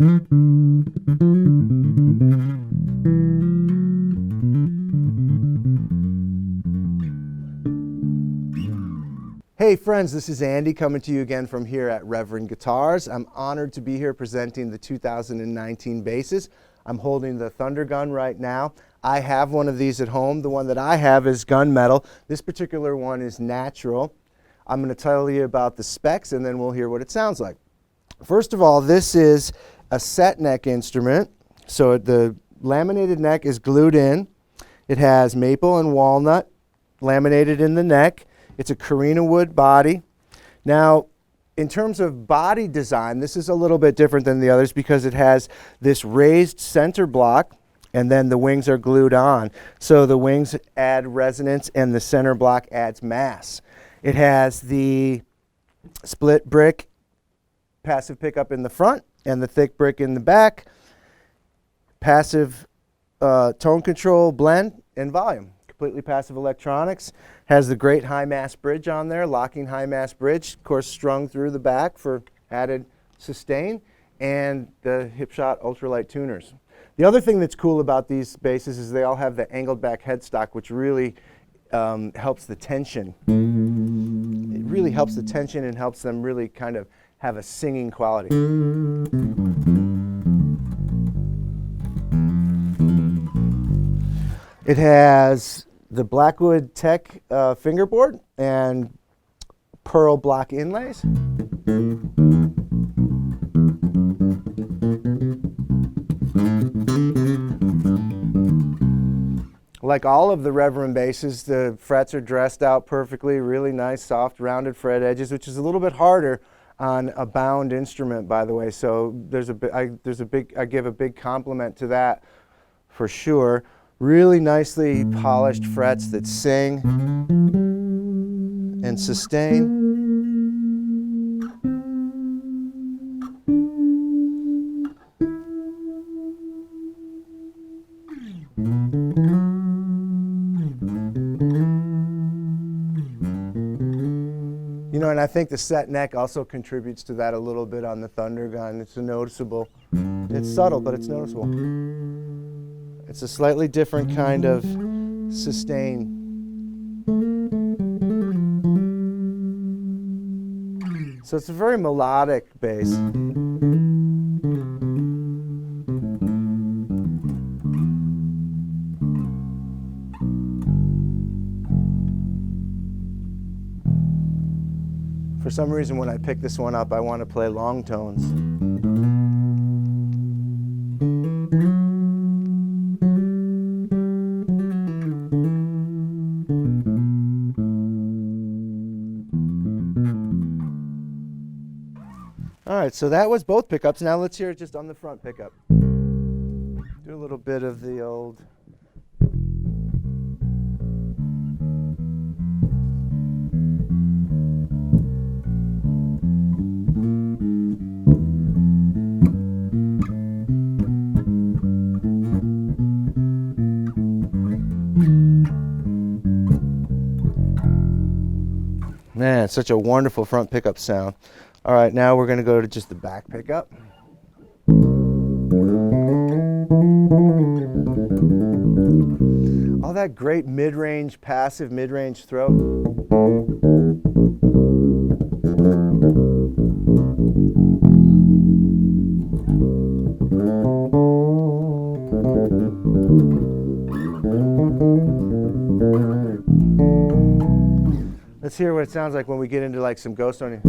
Hey friends, this is Andy coming to you again from here at Reverend Guitars. I'm honored to be here presenting the 2019 basses. I'm holding the Thundergun right now. I have one of these at home. The one that I have is gunmetal. This particular one is natural. I'm going to tell you about the specs and then we'll hear what it sounds like. First of all, this is a set neck instrument. So the laminated neck is glued in. It has maple and walnut laminated in the neck. It's a Carina wood body. Now, in terms of body design, this is a little bit different than the others because it has this raised center block and then the wings are glued on. So the wings add resonance and the center block adds mass. It has the split brick passive pickup in the front and the thick brick in the back. Passive tone control, blend, and volume. Completely passive electronics. Has the great high mass bridge on there, locking high mass bridge, of course strung through the back for added sustain, and the Hipshot ultralight tuners. The other thing that's cool about these basses is they all have the angled back headstock, which really helps the tension. It really helps the tension and helps them really kind of have a singing quality. It has the Blackwood Tech fingerboard and pearl block inlays. Like all of the Reverend basses, the frets are dressed out perfectly, really nice, soft, rounded fret edges, which is a little bit harder on a bound instrument, by the way. So I give a big compliment to that for sure. Really nicely polished frets that sing and sustain. You know, and I think the set neck also contributes to that a little bit on the Thundergun. It's noticeable. It's subtle, but it's noticeable. It's a slightly different kind of sustain. So it's a very melodic bass. For some reason, when I pick this one up, I want to play long tones. All right, so that was both pickups. Now let's hear it just on the front pickup. Do a little bit of the old. Man, it's such a wonderful front pickup sound. All right, now we're going to go to just the back pickup. All that great mid-range, passive mid-range throat. Let's hear what it sounds like when we get into like some ghost toning.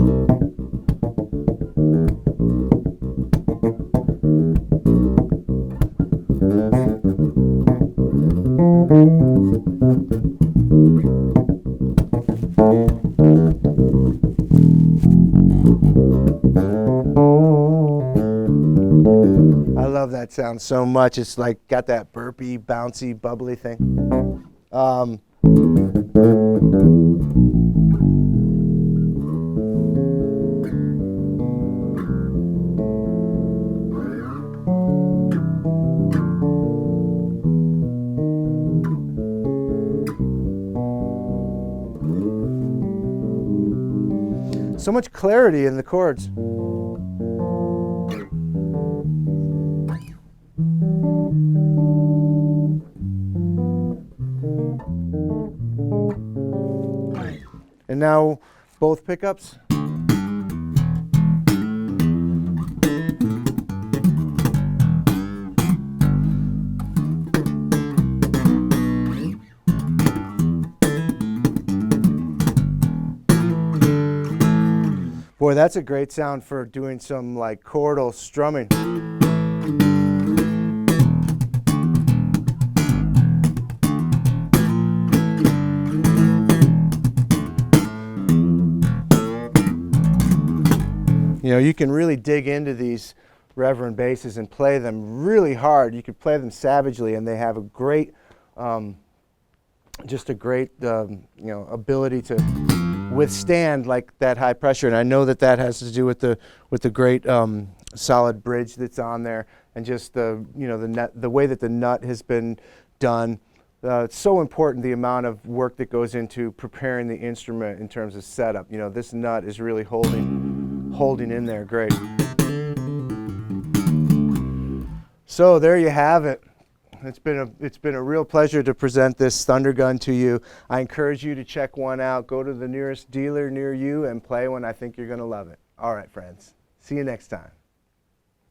I love that sound so much. It's like got that burpy, bouncy, bubbly thing. So much clarity in the chords. now both pickups. Boy, that's a great sound for doing some like chordal strumming. You know, you can really dig into these Reverend basses and play them really hard. You could play them savagely, and they have a great, just a great, you know, ability to withstand like that high pressure. And I know that that has to do with the great solid bridge that's on there, and just the, you know, the way that the nut has been done. It's so important, the amount of work that goes into preparing the instrument in terms of setup. You know, this nut is really holding in there great. So there you have it. It's been a real pleasure to present this Thundergun to you. I encourage you to check one out. Go to the nearest dealer near you and play one. I think you're going to love it. All right, friends. See you next time.